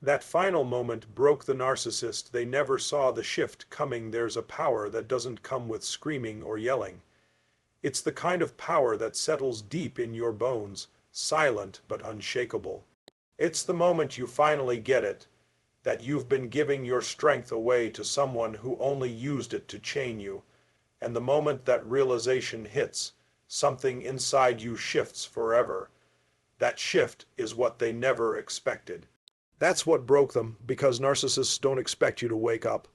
That final moment broke the narcissist. They never saw the shift coming. There's a power that doesn't come with screaming or yelling. It's the kind of power that settles deep in your bones, silent but unshakable. It's the moment you finally get it, that you've been giving your strength away to someone who only used it to chain you. And the moment that realization hits, something inside you shifts forever. That shift is what they never expected. That's what broke them, because narcissists don't expect you to wake up.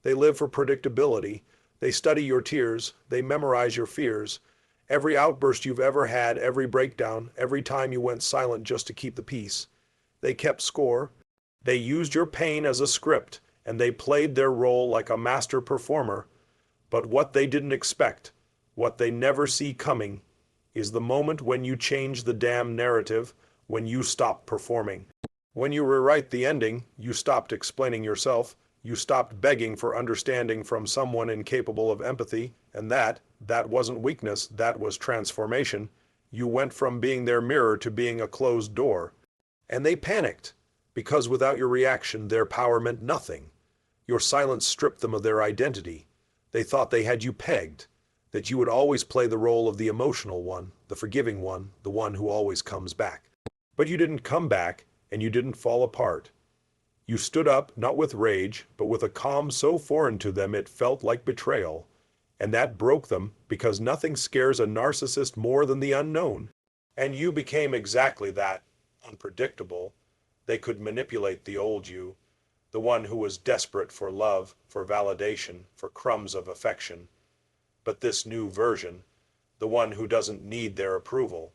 They live for predictability. They study your tears. They memorize your fears. Every outburst you've ever had, every breakdown, every time you went silent just to keep the peace. They kept score. They used your pain as a script, and they played their role like a master performer. But what they didn't expect, what they never see coming, is the moment when you change the damn narrative, when you stop performing. When you rewrite the ending, you stopped explaining yourself, you stopped begging for understanding from someone incapable of empathy, and that wasn't weakness, that was transformation. You went from being their mirror to being a closed door. And they panicked, because without your reaction, their power meant nothing. Your silence stripped them of their identity. They thought they had you pegged, that you would always play the role of the emotional one, the forgiving one, the one who always comes back. But you didn't come back, and you didn't fall apart. You stood up, not with rage, but with a calm so foreign to them it felt like betrayal. And that broke them, because nothing scares a narcissist more than the unknown. And you became exactly that, unpredictable. They could manipulate the old you, the one who was desperate for love, for validation, for crumbs of affection. But this new version, the one who doesn't need their approval,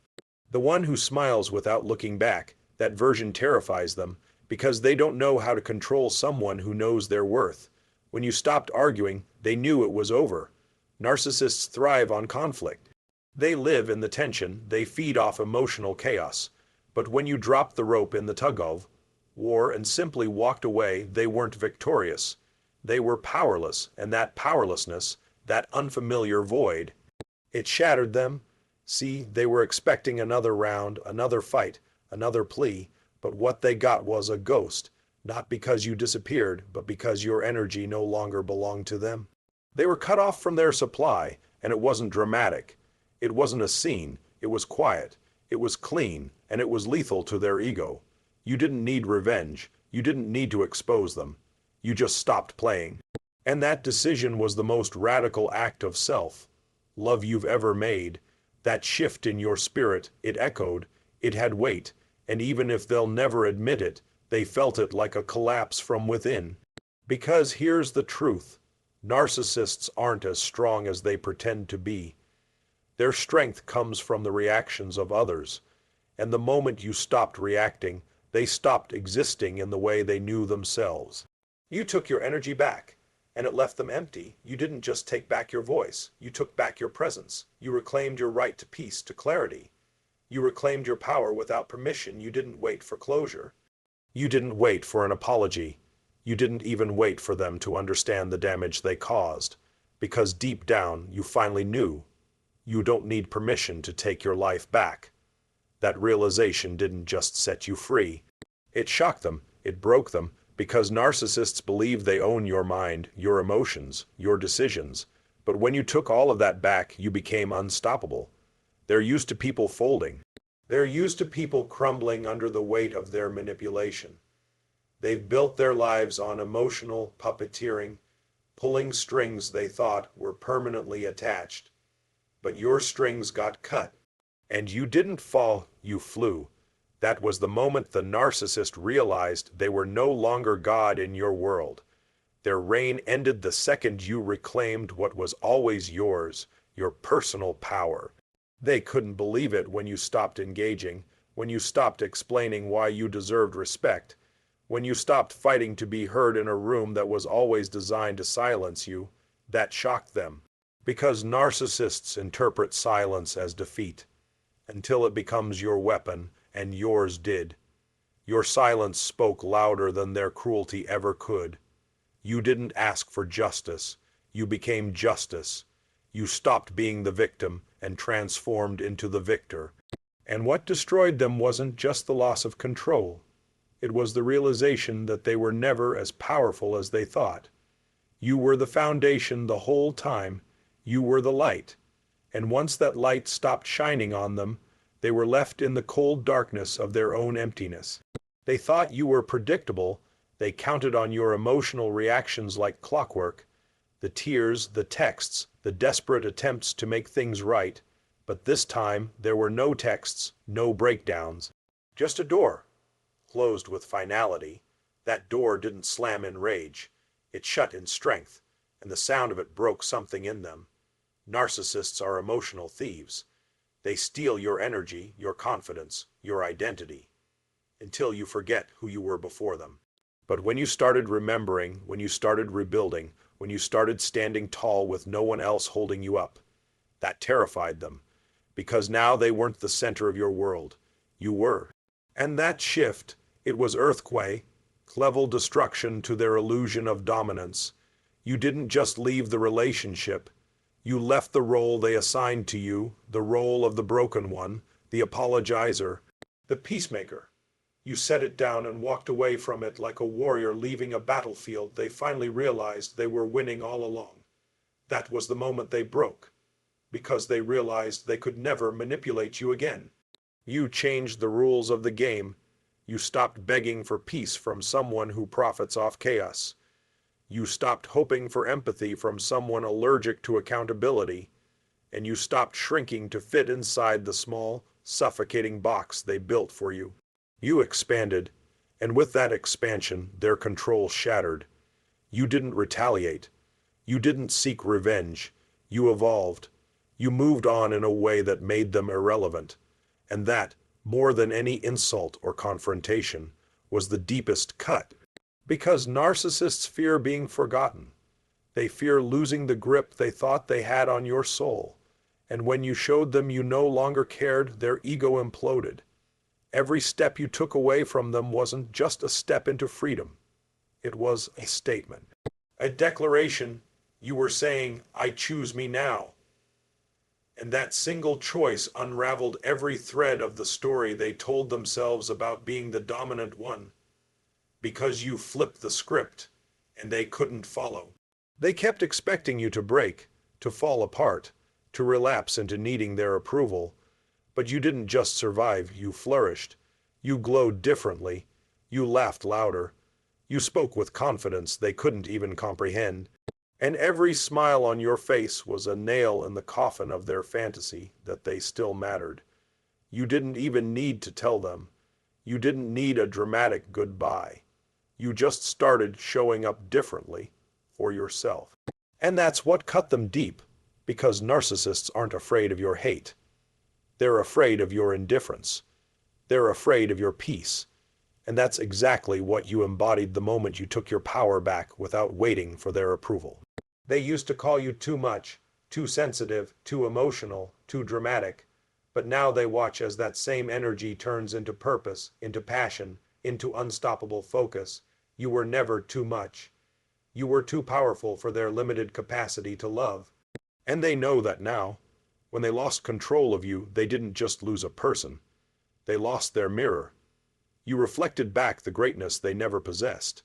the one who smiles without looking back, that version terrifies them, because they don't know how to control someone who knows their worth. When you stopped arguing, they knew it was over. Narcissists thrive on conflict. They live in the tension, they feed off emotional chaos. But when you dropped the rope in the tug-of war and simply walked away, they weren't victorious. They were powerless, and that powerlessness, that unfamiliar void, it shattered them. See, they were expecting another round, another fight, another plea, but what they got was a ghost, not because you disappeared, but because your energy no longer belonged to them. They were cut off from their supply, and it wasn't dramatic. It wasn't a scene. It was quiet. It was clean, and it was lethal to their ego. You didn't need revenge. You didn't need to expose them. You just stopped playing. And that decision was the most radical act of self-love you've ever made. That shift in your spirit, it echoed, it had weight, and even if they'll never admit it, they felt it like a collapse from within. Because here's the truth. Narcissists aren't as strong as they pretend to be. Their strength comes from the reactions of others. And the moment you stopped reacting, they stopped existing in the way they knew themselves. You took your energy back, and it left them empty. You didn't just take back your voice. You took back your presence. You reclaimed your right to peace, to clarity. You reclaimed your power without permission. You didn't wait for closure. You didn't wait for an apology. You didn't even wait for them to understand the damage they caused. Because deep down, you finally knew. You don't need permission to take your life back. That realization didn't just set you free. It shocked them. It broke them. Because narcissists believe they own your mind, your emotions, your decisions. But when you took all of that back, you became unstoppable. They're used to people folding. They're used to people crumbling under the weight of their manipulation. They've built their lives on emotional puppeteering, pulling strings they thought were permanently attached. But your strings got cut. And you didn't fall, you flew. That was the moment the narcissist realized they were no longer God in your world. Their reign ended the second you reclaimed what was always yours, your personal power. They couldn't believe it when you stopped engaging, when you stopped explaining why you deserved respect, when you stopped fighting to be heard in a room that was always designed to silence you. That shocked them. Because narcissists interpret silence as defeat, until it becomes your weapon, and yours did. Your silence spoke louder than their cruelty ever could. You didn't ask for justice. You became justice. You stopped being the victim and transformed into the victor. And what destroyed them wasn't just the loss of control. It was the realization that they were never as powerful as they thought. You were the foundation the whole time. You were the light. And once that light stopped shining on them, they were left in the cold darkness of their own emptiness. They thought you were predictable. They counted on your emotional reactions like clockwork, the tears, the texts, the desperate attempts to make things right. But this time, there were no texts, no breakdowns. Just a door, closed with finality. That door didn't slam in rage. It shut in strength, and the sound of it broke something in them. Narcissists are emotional thieves. They steal your energy, your confidence, your identity, until you forget who you were before them. But when you started remembering, when you started rebuilding, when you started standing tall with no one else holding you up, that terrified them, because now they weren't the center of your world. You were. And that shift, it was earthquake, level destruction to their illusion of dominance. You didn't just leave the relationship. You left the role they assigned to you, the role of the broken one, the apologizer, the peacemaker. You set it down and walked away from it like a warrior leaving a battlefield they finally realized they were winning all along. That was the moment they broke, because they realized they could never manipulate you again. You changed the rules of the game. You stopped begging for peace from someone who profits off chaos. You stopped hoping for empathy from someone allergic to accountability. And you stopped shrinking to fit inside the small, suffocating box they built for you. You expanded, and with that expansion, their control shattered. You didn't retaliate. You didn't seek revenge. You evolved. You moved on in a way that made them irrelevant. And that, more than any insult or confrontation, was the deepest cut. Because narcissists fear being forgotten. They fear losing the grip they thought they had on your soul. And when you showed them you no longer cared, their ego imploded. Every step you took away from them wasn't just a step into freedom. It was a statement. A declaration. You were saying, I choose me now. And that single choice unraveled every thread of the story they told themselves about being the dominant one. Because you flipped the script, and they couldn't follow. They kept expecting you to break, to fall apart, to relapse into needing their approval. But you didn't just survive, you flourished. You glowed differently. You laughed louder. You spoke with confidence they couldn't even comprehend. And every smile on your face was a nail in the coffin of their fantasy that they still mattered. You didn't even need to tell them. You didn't need a dramatic goodbye. You just started showing up differently for yourself. And that's what cut them deep, because narcissists aren't afraid of your hate. They're afraid of your indifference. They're afraid of your peace. And that's exactly what you embodied the moment you took your power back without waiting for their approval. They used to call you too much, too sensitive, too emotional, too dramatic. But now they watch as that same energy turns into purpose, into passion, into unstoppable focus. You were never too much. You were too powerful for their limited capacity to love. And they know that now. When they lost control of you, they didn't just lose a person. They lost their mirror. You reflected back the greatness they never possessed.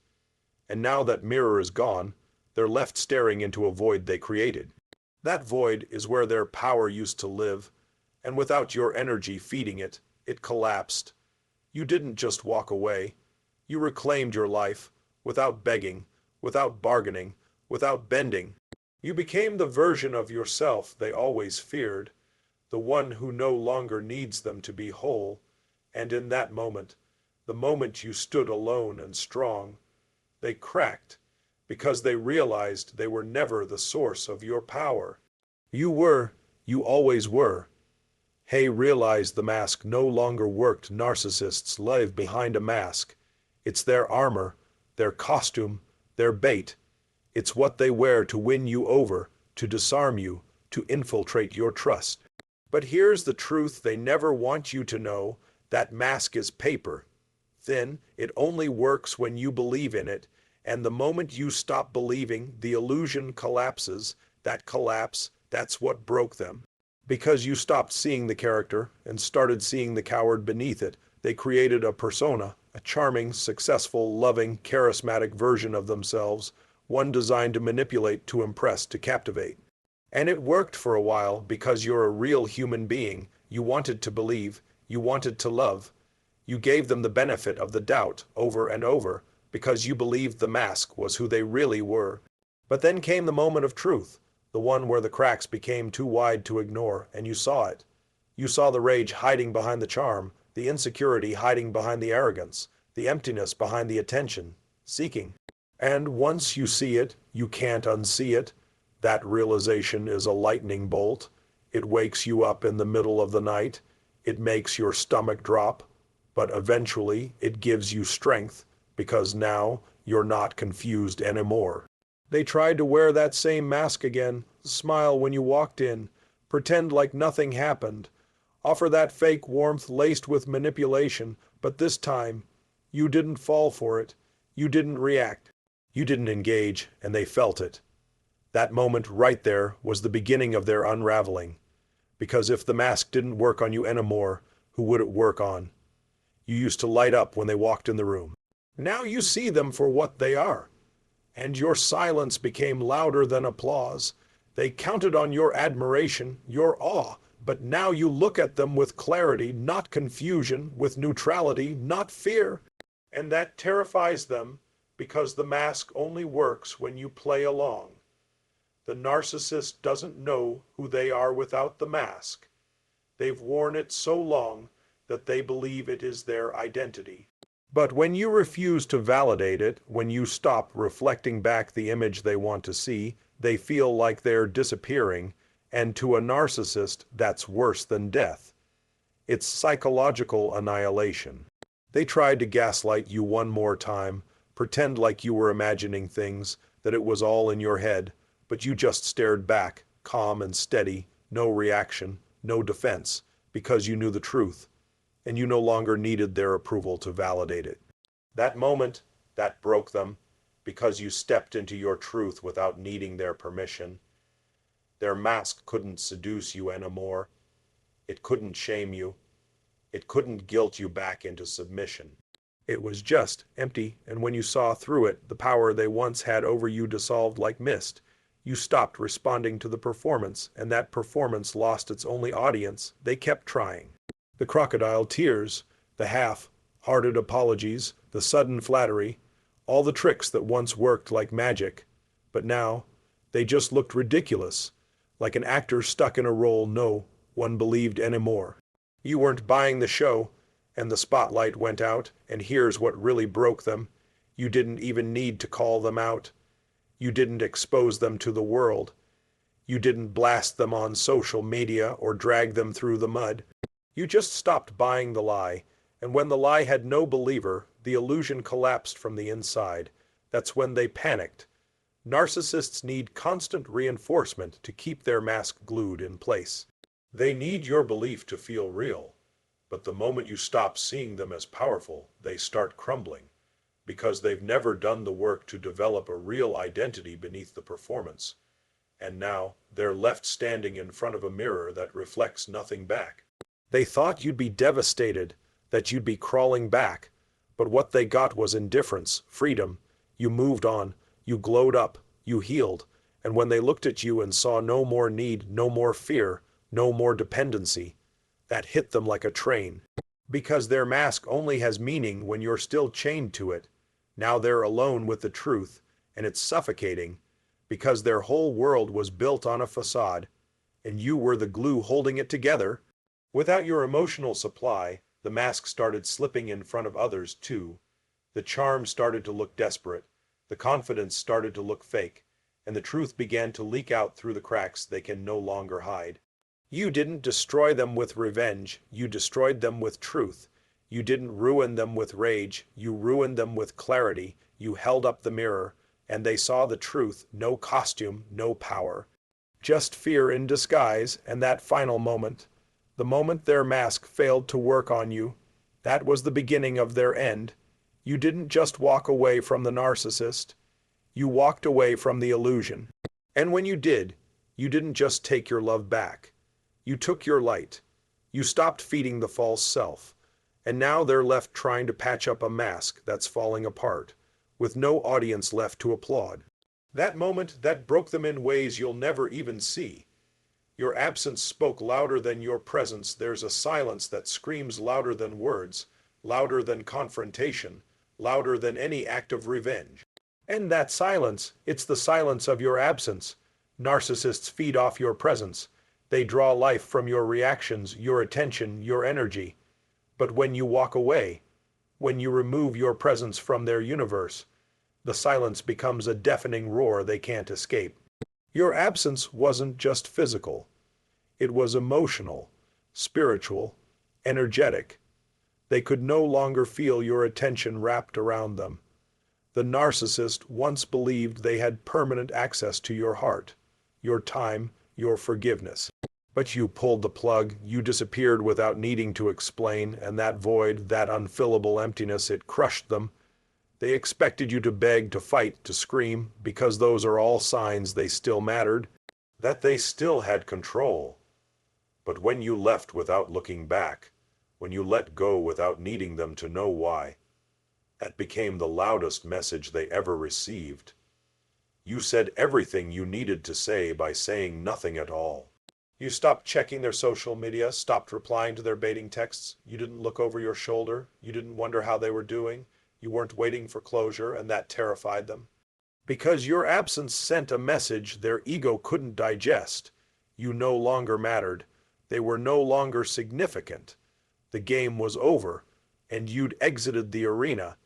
And now that mirror is gone, they're left staring into a void they created. That void is where their power used to live, and without your energy feeding it, it collapsed. You didn't just walk away. You reclaimed your life, without begging, without bargaining, without bending. You became the version of yourself they always feared, the one who no longer needs them to be whole. And in that moment, the moment you stood alone and strong, they cracked, because they realized they were never the source of your power. You always were. Hay realized the mask no longer worked. Narcissists live behind a mask. It's their armor, their costume, their bait. It's what they wear to win you over, to disarm you, to infiltrate your trust. But here's the truth they never want you to know. That mask is paper. Thin, it only works when you believe in it. And the moment you stop believing, the illusion collapses. That collapse, that's what broke them. Because you stopped seeing the character and started seeing the coward beneath it, they created a persona, A charming, successful, loving, charismatic version of themselves, one designed to manipulate, to impress, to captivate. And it worked for a while because you're a real human being. You wanted to believe, you wanted to love. You gave them the benefit of the doubt over and over because you believed the mask was who they really were. But then came the moment of truth, the one where the cracks became too wide to ignore, and you saw it. You saw the rage hiding behind the charm, the insecurity hiding behind the arrogance, the emptiness behind the attention, seeking. And once you see it, you can't unsee it. That realization is a lightning bolt. It wakes you up in the middle of the night. It makes your stomach drop. But eventually, it gives you strength, because now you're not confused anymore. They tried to wear that same mask again, smile when you walked in, pretend like nothing happened, offer that fake warmth laced with manipulation, but this time, you didn't fall for it. You didn't react. You didn't engage, and they felt it. That moment right there was the beginning of their unraveling. Because if the mask didn't work on you anymore, who would it work on? You used to light up when they walked in the room. Now you see them for what they are. And your silence became louder than applause. They counted on your admiration, your awe, but now you look at them with clarity, not confusion, with neutrality, not fear. And that terrifies them because the mask only works when you play along. The narcissist doesn't know who they are without the mask. They've worn it so long that they believe it is their identity. But when you refuse to validate it, when you stop reflecting back the image they want to see, they feel like they're disappearing, and to a narcissist, that's worse than death. It's psychological annihilation. They tried to gaslight you one more time, pretend like you were imagining things, that it was all in your head, but you just stared back, calm and steady, no reaction, no defense, because you knew the truth, and you no longer needed their approval to validate it. That moment, that broke them, because you stepped into your truth without needing their permission. Their mask couldn't seduce you anymore. It couldn't shame you. It couldn't guilt you back into submission. It was just empty, and when you saw through it, the power they once had over you dissolved like mist. You stopped responding to the performance, and that performance lost its only audience. They kept trying. The crocodile tears, the half-hearted apologies, the sudden flattery, all the tricks that once worked like magic. But now, they just looked ridiculous, like an actor stuck in a role no one believed anymore. You weren't buying the show, and the spotlight went out, and here's what really broke them. You didn't even need to call them out. You didn't expose them to the world. You didn't blast them on social media or drag them through the mud. You just stopped buying the lie, and when the lie had no believer, the illusion collapsed from the inside. That's when they panicked. Narcissists need constant reinforcement to keep their mask glued in place. They need your belief to feel real, but the moment you stop seeing them as powerful, they start crumbling, because they've never done the work to develop a real identity beneath the performance. And now, they're left standing in front of a mirror that reflects nothing back. They thought you'd be devastated, that you'd be crawling back, but what they got was indifference, freedom. You moved on, you glowed up, you healed, and when they looked at you and saw no more need, no more fear, no more dependency, that hit them like a train. Because their mask only has meaning when you're still chained to it. Now they're alone with the truth, and it's suffocating, because their whole world was built on a facade, and you were the glue holding it together. Without your emotional supply, the mask started slipping in front of others too. The charm started to look desperate, the confidence started to look fake, and the truth began to leak out through the cracks they can no longer hide. You didn't destroy them with revenge, you destroyed them with truth. You didn't ruin them with rage, you ruined them with clarity. You held up the mirror, and they saw the truth, no costume, no power. Just fear in disguise, and that final moment, the moment their mask failed to work on you, that was the beginning of their end. You didn't just walk away from the narcissist, you walked away from the illusion. And when you did, you didn't just take your love back. You took your light. You stopped feeding the false self. And now they're left trying to patch up a mask that's falling apart, with no audience left to applaud. That moment that broke them in ways you'll never even see. Your absence spoke louder than your presence. There's a silence that screams louder than words, louder than confrontation, louder than any act of revenge. And that silence, it's the silence of your absence. Narcissists feed off your presence. They draw life from your reactions, your attention, your energy. But when you walk away, when you remove your presence from their universe, the silence becomes a deafening roar they can't escape. Your absence wasn't just physical. It was emotional, spiritual, energetic. They could no longer feel your attention wrapped around them. The narcissist once believed they had permanent access to your heart, your time, your forgiveness. But you pulled the plug, you disappeared without needing to explain, and that void, that unfillable emptiness, it crushed them. They expected you to beg, to fight, to scream, because those are all signs they still mattered, that they still had control. But when you left without looking back, when you let go without needing them to know why, that became the loudest message they ever received. You said everything you needed to say by saying nothing at all. You stopped checking their social media, stopped replying to their baiting texts. You didn't look over your shoulder. You didn't wonder how they were doing. You weren't waiting for closure, and that terrified them. Because your absence sent a message their ego couldn't digest. You no longer mattered. They were no longer significant. The game was over, and you'd exited the arena.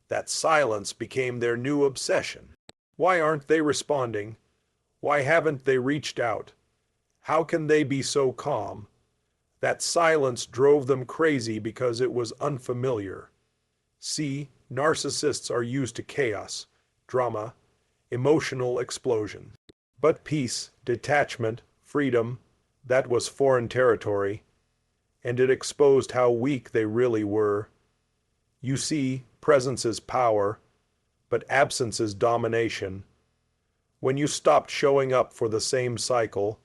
That silence became their new obsession. Why aren't they responding? Why haven't they reached out? How can they be so calm? That silence drove them crazy because it was unfamiliar. See, narcissists are used to chaos, drama, emotional explosion. But peace, detachment, freedom, that was foreign territory, and it exposed how weak they really were. You see, presence is power, but absence is domination. When you stopped showing up for the same cycle,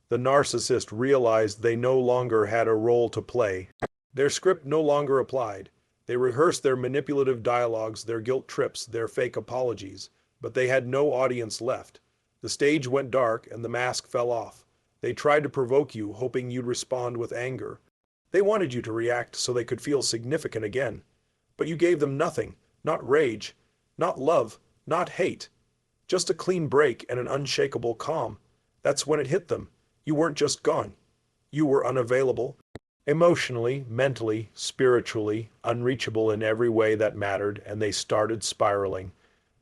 the narcissist realized they no longer had a role to play. Their script no longer applied. They rehearsed their manipulative dialogues, their guilt trips, their fake apologies, but they had no audience left. The stage went dark and the mask fell off. They tried to provoke you, hoping you'd respond with anger. They wanted you to react so they could feel significant again. But you gave them nothing, not rage, not love, not hate. Just a clean break and an unshakable calm. That's when it hit them. You weren't just gone. You were unavailable. Emotionally, mentally, spiritually, unreachable in every way that mattered, and they started spiraling.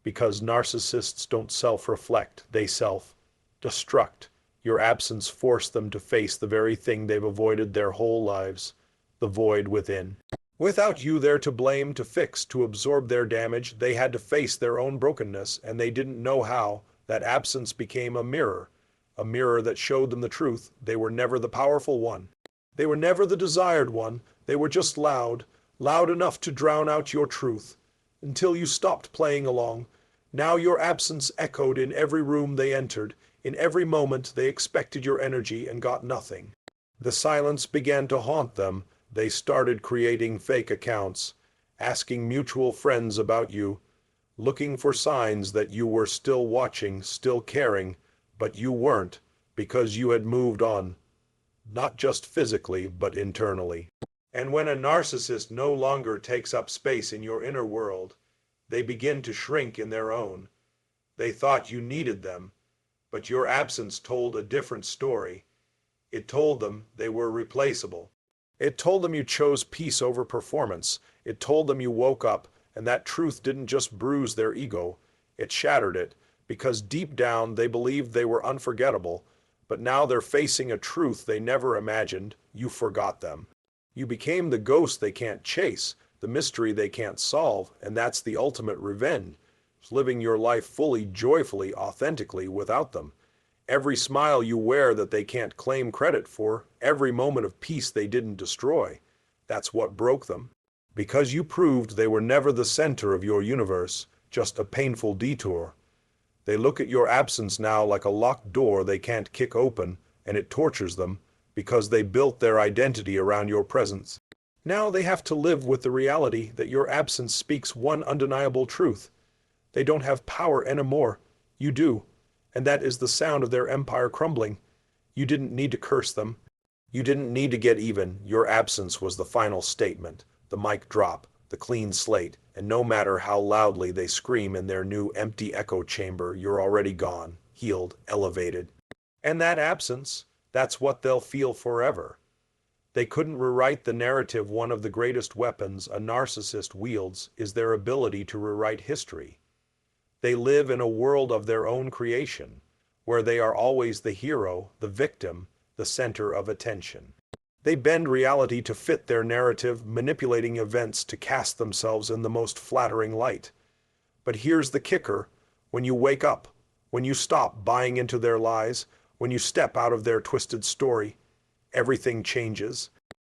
Because narcissists don't self-reflect, they self-destruct. Your absence forced them to face the very thing they've avoided their whole lives, the void within. Without you there to blame, to fix, to absorb their damage, they had to face their own brokenness, and they didn't know how. That absence became a mirror that showed them the truth. They were never the powerful one. They were never the desired one. They were just loud, loud enough to drown out your truth, until you stopped playing along. Now your absence echoed in every room they entered. In every moment they expected your energy and got nothing. The silence began to haunt them. They started creating fake accounts, asking mutual friends about you, looking for signs that you were still watching, still caring, but you weren't, because you had moved on, not just physically, but internally. And when a narcissist no longer takes up space in your inner world, they begin to shrink in their own. They thought you needed them, but your absence told a different story. It told them they were replaceable. It told them you chose peace over performance. It told them you woke up, and that truth didn't just bruise their ego, it shattered it, because deep down they believed they were unforgettable, but now they're facing a truth they never imagined. You forgot them. You became the ghost they can't chase, the mystery they can't solve, and that's the ultimate revenge. It's living your life fully, joyfully, authentically without them. Every smile you wear that they can't claim credit for, every moment of peace they didn't destroy. That's what broke them. Because you proved they were never the center of your universe, just a painful detour. They look at your absence now like a locked door they can't kick open, and it tortures them, because they built their identity around your presence. Now they have to live with the reality that your absence speaks one undeniable truth. They don't have power anymore. You do. And that is the sound of their empire crumbling. You didn't need to curse them. You didn't need to get even. Your absence was the final statement, the mic drop, the clean slate, and no matter how loudly they scream in their new empty echo chamber, you're already gone, healed, elevated. And that absence, that's what they'll feel forever. They couldn't rewrite the narrative. One of the greatest weapons a narcissist wields is their ability to rewrite history. They live in a world of their own creation, where they are always the hero, the victim, the center of attention. They bend reality to fit their narrative, manipulating events to cast themselves in the most flattering light. But here's the kicker: when you wake up, when you stop buying into their lies, when you step out of their twisted story, everything changes.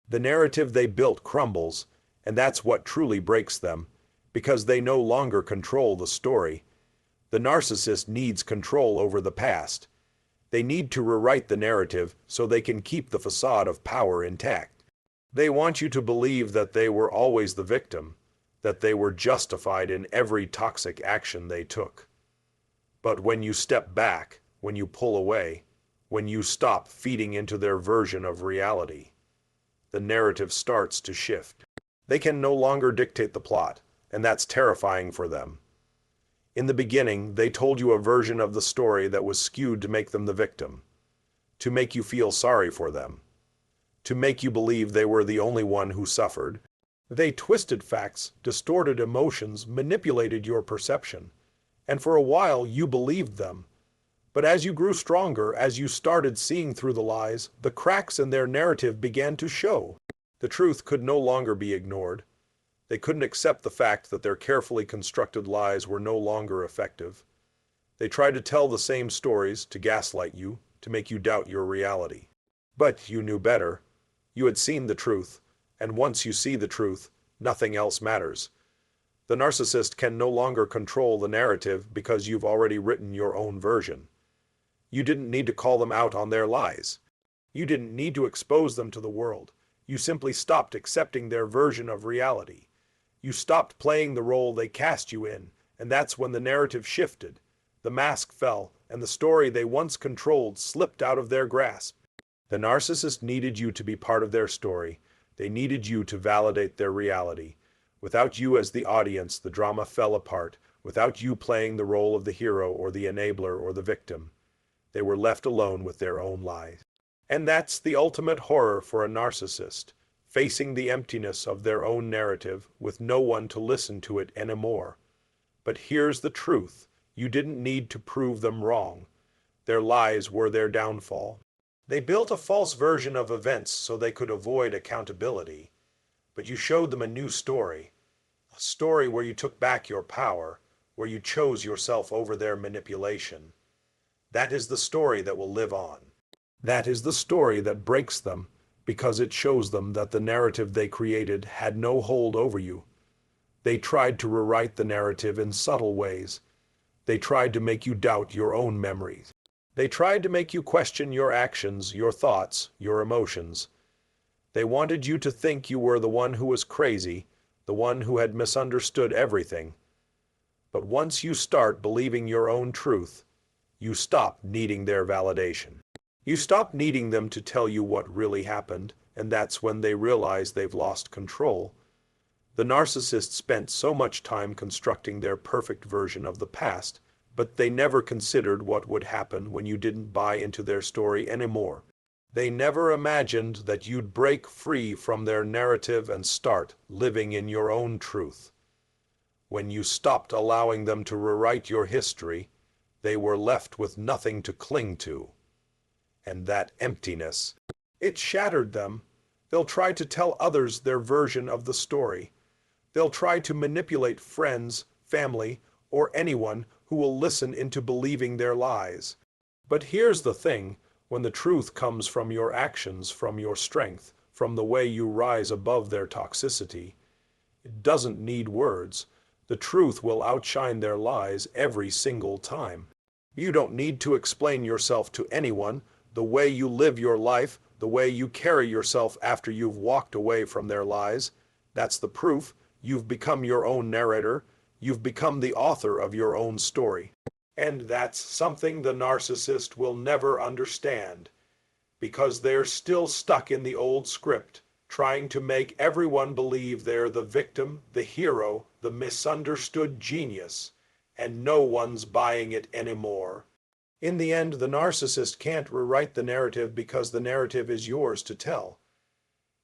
The narrative they built crumbles, and that's what truly breaks them, because they no longer control the story. The narcissist needs control over the past. They need to rewrite the narrative so they can keep the facade of power intact. They want you to believe that they were always the victim, that they were justified in every toxic action they took. But when you step back, when you pull away, when you stop feeding into their version of reality, the narrative starts to shift. They can no longer dictate the plot, and that's terrifying for them. In the beginning, they told you a version of the story that was skewed to make them the victim, to make you feel sorry for them, to make you believe they were the only one who suffered. They twisted facts, distorted emotions, manipulated your perception, and for a while you believed them. But as you grew stronger, as you started seeing through the lies, the cracks in their narrative began to show. The truth could no longer be ignored. They couldn't accept the fact that their carefully constructed lies were no longer effective. They tried to tell the same stories, to gaslight you, to make you doubt your reality. But you knew better. You had seen the truth, and once you see the truth, nothing else matters. The narcissist can no longer control the narrative because you've already written your own version. You didn't need to call them out on their lies. You didn't need to expose them to the world. You simply stopped accepting their version of reality. You stopped playing the role they cast you in, and that's when the narrative shifted. The mask fell, and the story they once controlled slipped out of their grasp. The narcissist needed you to be part of their story. They needed you to validate their reality. Without you as the audience, the drama fell apart. Without you playing the role of the hero or the enabler or the victim, they were left alone with their own lies. And that's the ultimate horror for a narcissist, facing the emptiness of their own narrative with no one to listen to it anymore. But here's the truth: you didn't need to prove them wrong. Their lies were their downfall. They built a false version of events so they could avoid accountability. But you showed them a new story, a story where you took back your power, where you chose yourself over their manipulation. That is the story that will live on. That is the story that breaks them, because it shows them that the narrative they created had no hold over you. They tried to rewrite the narrative in subtle ways. They tried to make you doubt your own memories. They tried to make you question your actions, your thoughts, your emotions. They wanted you to think you were the one who was crazy, the one who had misunderstood everything. But once you start believing your own truth, you stop needing their validation. You stop needing them to tell you what really happened, and that's when they realize they've lost control. The narcissist spent so much time constructing their perfect version of the past, but they never considered what would happen when you didn't buy into their story anymore. They never imagined that you'd break free from their narrative and start living in your own truth. When you stopped allowing them to rewrite your history, they were left with nothing to cling to. And that emptiness, it shattered them. They'll try to tell others their version of the story. They'll try to manipulate friends, family, or anyone who will listen into believing their lies. But here's the thing: when the truth comes from your actions, from your strength, from the way you rise above their toxicity, it doesn't need words. The truth will outshine their lies every single time. You don't need to explain yourself to anyone. The way you live your life, the way you carry yourself after you've walked away from their lies. That's the proof. You've become your own narrator. You've become the author of your own story. And that's something the narcissist will never understand, because they're still stuck in the old script, trying to make everyone believe they're the victim, the hero, the misunderstood genius, and no one's buying it anymore. In the end, the narcissist can't rewrite the narrative because the narrative is yours to tell.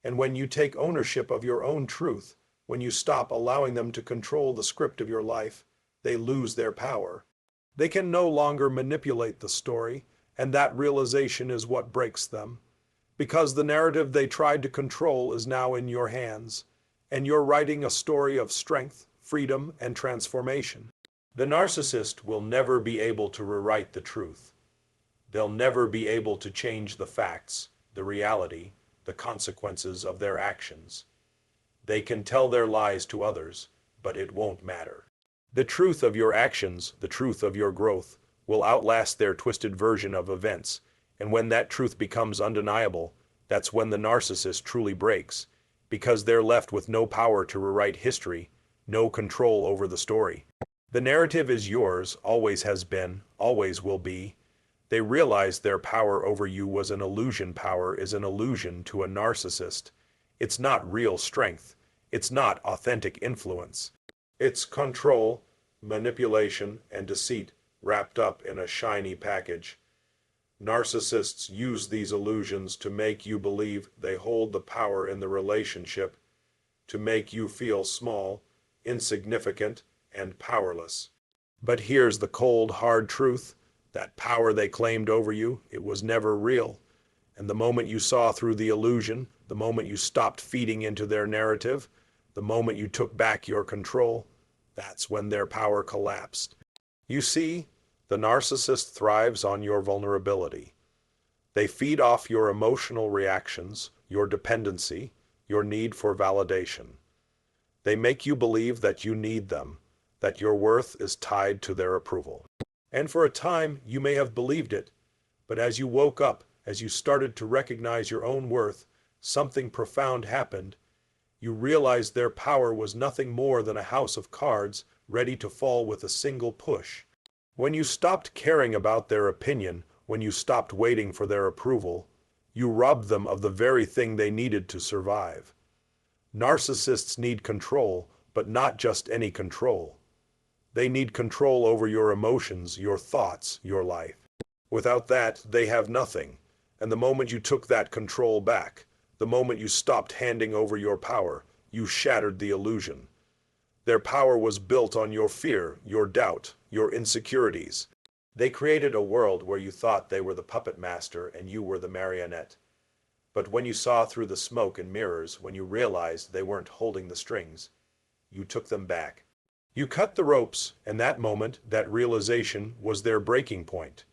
And when you take ownership of your own truth, when you stop allowing them to control the script of your life, they lose their power. They can no longer manipulate the story, and that realization is what breaks them. Because the narrative they tried to control is now in your hands, and you're writing a story of strength, freedom, and transformation. The narcissist will never be able to rewrite the truth. They'll never be able to change the facts, the reality, the consequences of their actions. They can tell their lies to others, but it won't matter. The truth of your actions, the truth of your growth, will outlast their twisted version of events, and when that truth becomes undeniable, that's when the narcissist truly breaks, because they're left with no power to rewrite history, no control over the story. The narrative is yours, always has been, always will be. They realize their power over you was an illusion. Power is an illusion to a narcissist. It's not real strength. It's not authentic influence. It's control, manipulation, and deceit wrapped up in a shiny package. Narcissists use these illusions to make you believe they hold the power in the relationship, to make you feel small, insignificant, and powerless. But here's the cold, hard truth. That power they claimed over you, it was never real. And the moment you saw through the illusion, the moment you stopped feeding into their narrative, the moment you took back your control, that's when their power collapsed. You see, the narcissist thrives on your vulnerability. They feed off your emotional reactions, your dependency, your need for validation. They make you believe that you need them, that your worth is tied to their approval. And for a time, you may have believed it, but as you woke up, as you started to recognize your own worth, something profound happened. You realized their power was nothing more than a house of cards ready to fall with a single push. When you stopped caring about their opinion, when you stopped waiting for their approval, you robbed them of the very thing they needed to survive. Narcissists need control, but not just any control. They need control over your emotions, your thoughts, your life. Without that, they have nothing. And the moment you took that control back, the moment you stopped handing over your power, you shattered the illusion. Their power was built on your fear, your doubt, your insecurities. They created a world where you thought they were the puppet master and you were the marionette. But when you saw through the smoke and mirrors, when you realized they weren't holding the strings, you took them back. You cut the ropes, and that moment, that realization, was their breaking point.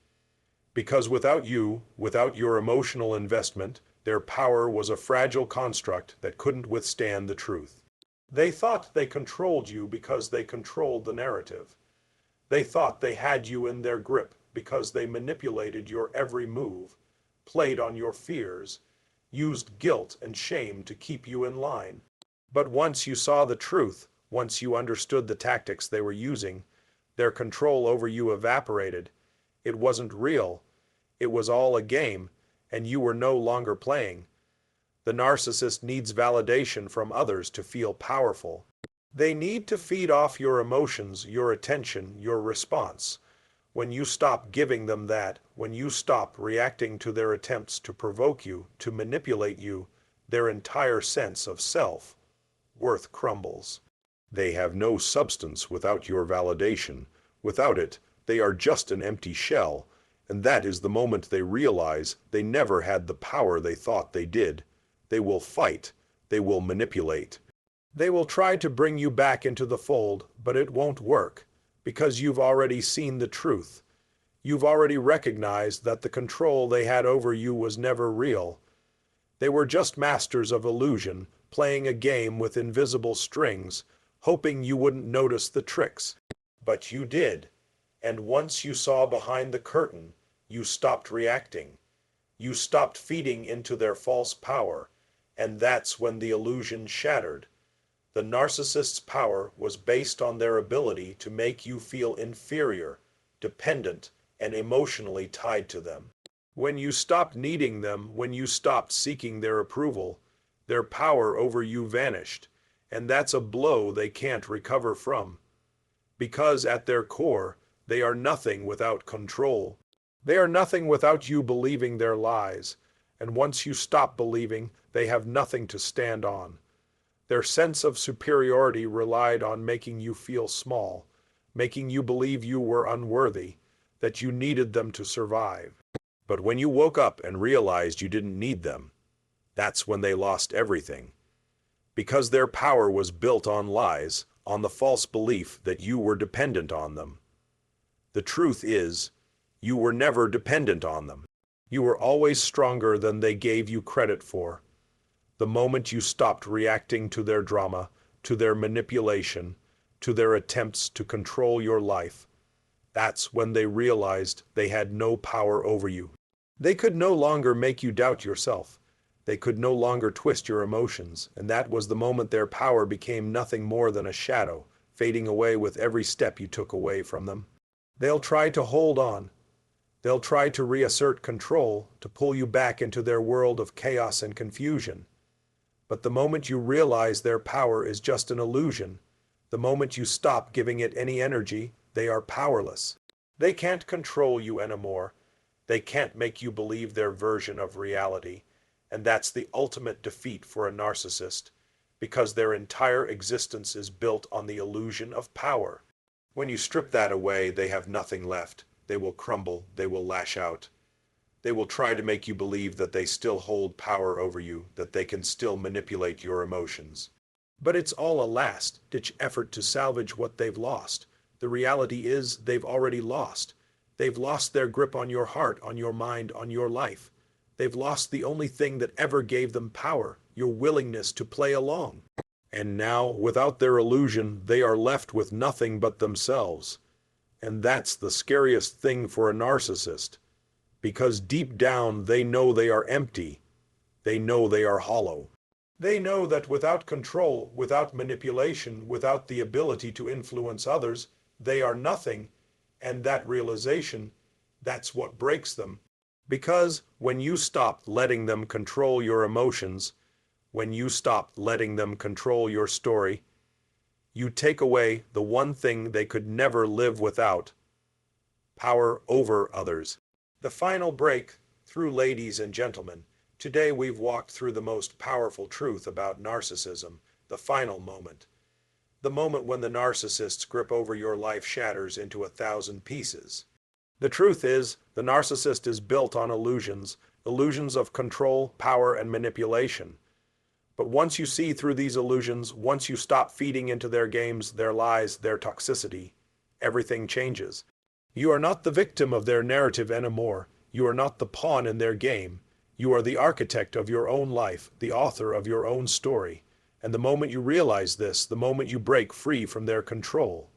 Because without you, without your emotional investment, their power was a fragile construct that couldn't withstand the truth. They thought they controlled you because they controlled the narrative. They thought they had you in their grip because they manipulated your every move, played on your fears, used guilt and shame to keep you in line. But once you saw the truth, once you understood the tactics they were using, their control over you evaporated. It wasn't real. It was all a game, and you were no longer playing. The narcissist needs validation from others to feel powerful. They need to feed off your emotions, your attention, your response. When you stop giving them that, when you stop reacting to their attempts to provoke you, to manipulate you, their entire sense of self-worth crumbles. They have no substance without your validation. Without it, they are just an empty shell, and that is the moment they realize they never had the power they thought they did. They will fight. They will manipulate. They will try to bring you back into the fold, but it won't work, because you've already seen the truth. You've already recognized that the control they had over you was never real. They were just masters of illusion, playing a game with invisible strings, hoping you wouldn't notice the tricks. But you did, and once you saw behind the curtain, you stopped reacting. You stopped feeding into their false power, and that's when the illusion shattered. The narcissist's power was based on their ability to make you feel inferior, dependent, and emotionally tied to them. When you stopped needing them, when you stopped seeking their approval, their power over you vanished, and that's a blow they can't recover from. Because at their core, they are nothing without control. They are nothing without you believing their lies, and once you stop believing, they have nothing to stand on. Their sense of superiority relied on making you feel small, making you believe you were unworthy, that you needed them to survive. But when you woke up and realized you didn't need them, that's when they lost everything. Because their power was built on lies, on the false belief that you were dependent on them. The truth is, you were never dependent on them. You were always stronger than they gave you credit for. The moment you stopped reacting to their drama, to their manipulation, to their attempts to control your life, that's when they realized they had no power over you. They could no longer make you doubt yourself. They could no longer twist your emotions, and that was the moment their power became nothing more than a shadow, fading away with every step you took away from them. They'll try to hold on. They'll try to reassert control, to pull you back into their world of chaos and confusion. But the moment you realize their power is just an illusion, the moment you stop giving it any energy, they are powerless. They can't control you anymore. They can't make you believe their version of reality. And that's the ultimate defeat for a narcissist, because their entire existence is built on the illusion of power. When you strip that away, they have nothing left. They will crumble. They will lash out. They will try to make you believe that they still hold power over you, that they can still manipulate your emotions. But it's all a last-ditch effort to salvage what they've lost. The reality is they've already lost. They've lost their grip on your heart, on your mind, on your life. They've lost the only thing that ever gave them power, your willingness to play along. And now, without their illusion, they are left with nothing but themselves. And that's the scariest thing for a narcissist. Because deep down, they know they are empty. They know they are hollow. They know that without control, without manipulation, without the ability to influence others, they are nothing. And that realization, that's what breaks them. Because when you stop letting them control your emotions, when you stop letting them control your story, you take away the one thing they could never live without: power over others. The final breakthrough, ladies and gentlemen. Today we've walked through the most powerful truth about narcissism, the final moment. The moment when the narcissist's grip over your life shatters into 1,000 pieces. The truth is, the narcissist is built on illusions, illusions of control, power, and manipulation. But once you see through these illusions, once you stop feeding into their games, their lies, their toxicity, everything changes. You are not the victim of their narrative anymore. You are not the pawn in their game. You are the architect of your own life, the author of your own story. And the moment you realize this, the moment you break free from their control,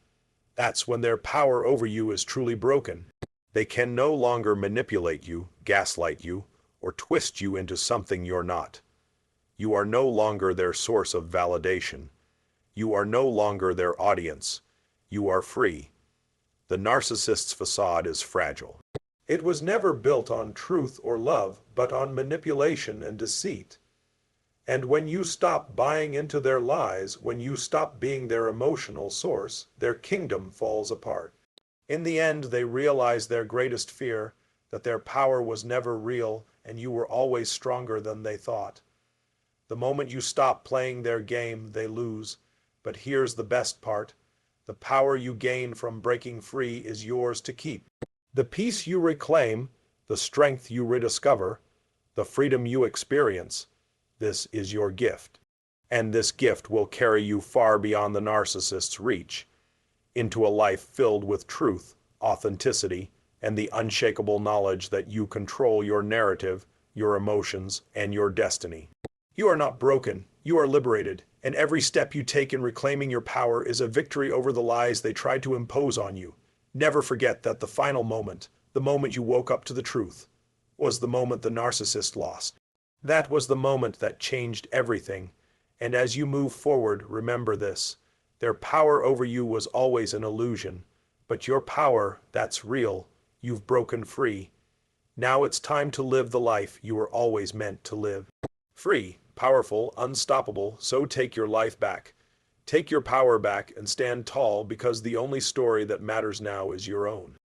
that's when their power over you is truly broken. They can no longer manipulate you, gaslight you, or twist you into something you're not. You are no longer their source of validation. You are no longer their audience. You are free. The narcissist's facade is fragile. It was never built on truth or love, but on manipulation and deceit. And when you stop buying into their lies, when you stop being their emotional source, their kingdom falls apart. In the end, they realize their greatest fear, that their power was never real and you were always stronger than they thought. The moment you stop playing their game, they lose. But here's the best part. The power you gain from breaking free is yours to keep. The peace you reclaim, the strength you rediscover, the freedom you experience, this is your gift. And this gift will carry you far beyond the narcissist's reach, into a life filled with truth, authenticity, and the unshakable knowledge that you control your narrative, your emotions, and your destiny. You are not broken, you are liberated, and every step you take in reclaiming your power is a victory over the lies they tried to impose on you. Never forget that the final moment, the moment you woke up to the truth, was the moment the narcissist lost. That was the moment that changed everything. And as you move forward, remember this. Their power over you was always an illusion. But your power, that's real. You've broken free. Now it's time to live the life you were always meant to live. Free, powerful, unstoppable, so take your life back. Take your power back and stand tall because the only story that matters now is your own.